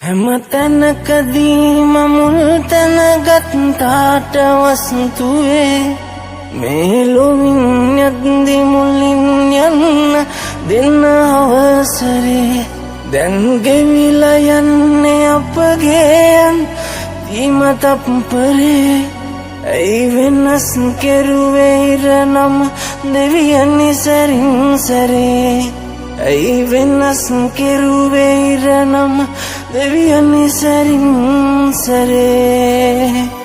හැම තැනකදීම මුල් තැන ගත්තාට වස්තුවේ මේ ලොවින් යද්දි මුලින් යන්න දෙන්න අවසරේ දැන් ගෙවිලා යන්නේ අපගේ අන්තිම තප්පරේ ඇයි වෙනස් කෙරුවේ ඉරණම දෙවියන් සරින් සරේ ඇයි වෙනස් කෙරුවේ ඉරණම දෙවියන් සරින් සරේ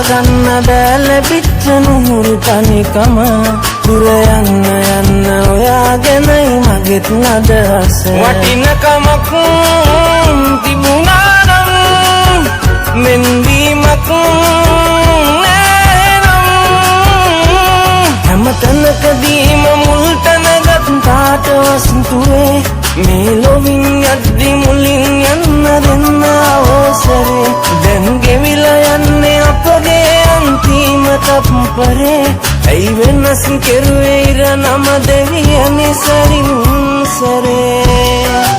ගන්න බැල පිච්ච නුහුරු තනිකම දුර යන්න ඔයාගෙනයි මගෙත් අදහස වටිනකමක් තිබුණා නම් මෙන්දීමක් නෑනම් හැම තැනකදීම මුල් තැන ගත්තාට වස්තුවේ මේ ලොවින් යද්දි මුලින් යන්න දෙන්න අවසරේ දැන් ගෙවිලා යන්නේ අපගේ අන්තිම තප්පරේ ඇයි වෙනස් කෙරුවේ ඉරණම දෙවියන් සරින් සරේ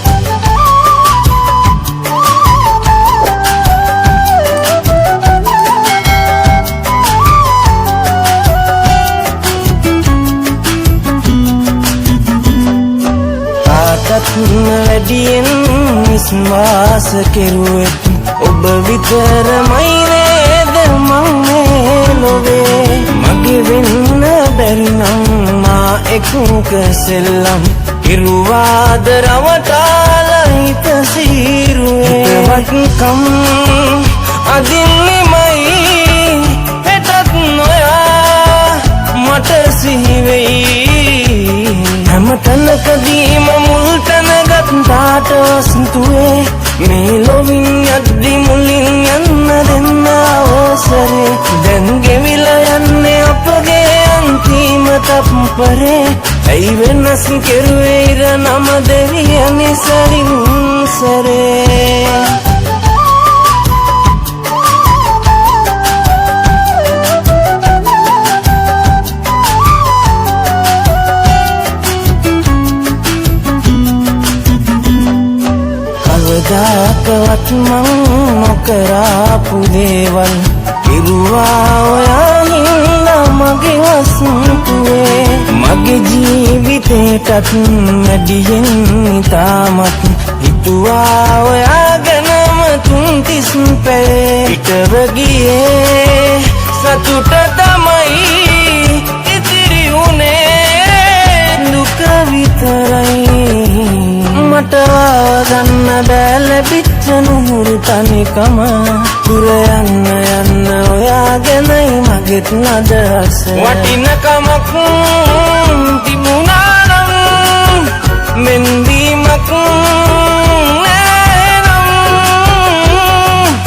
වැඩියෙන් විශ්වාස කෙරුවෙත් ඔබ විතරමයි නේද මං මේ ලොවේ මගේ වෙන්න බැරි නම් මා එක්ක සෙල්ලම් ඉරුවාද රවටාලා හිත සීරුවේ වටකම් අදින්නෙමයි හෙටත් නොයා මට සිහිවෙයි හැම තැනකදීම මුල් තැන ගත්තාට වස්තුවේ මේ ලොවින් යද්දි මුලින් යන්න දෙන්න අවසරේ දැන් ගෙවිලා යන්නේ අපගේ අන්තිම තප්පරේ ඇයි වෙනස් කෙරුවේ ඉරණම දෙවියන් සරින් සරේ කවදාකවත් මං නොකරපු දේවල් ඉරුවා ඔයා හින්දා මගේ වස්තුවේ මගේ ජීවිතේටත් වැඩියෙන් ඉතාමත් හිතුවා ඔයා ගැනම 3 පැය පිටව ගියේ සතුට තමයි ඉතිරි උනේ දුක විතරයි මට ගන්න බැල පිච්ච නුහුරු තනිකම දුර යන්න ඔයාගෙනයි මගෙත් අදහස වටිනකමක් තිබුණා නම් මෙන්දීමක් නෑනම්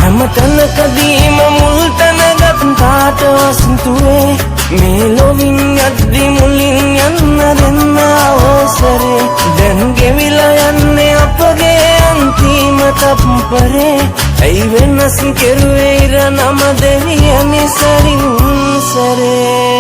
හැම තැනකදීම මුල් තැන ගත්තාට වස්තුවේ මේ ලොවින් යද්දි මුලින් යන්න දෙන්න අවසරේ දැන් ගෙවිලා යන්නේ අපගේ අන්තිම තප්පරේ ඇයි වෙනස් කෙරුවේ ඉරණම දෙවියන් සරින් සරේ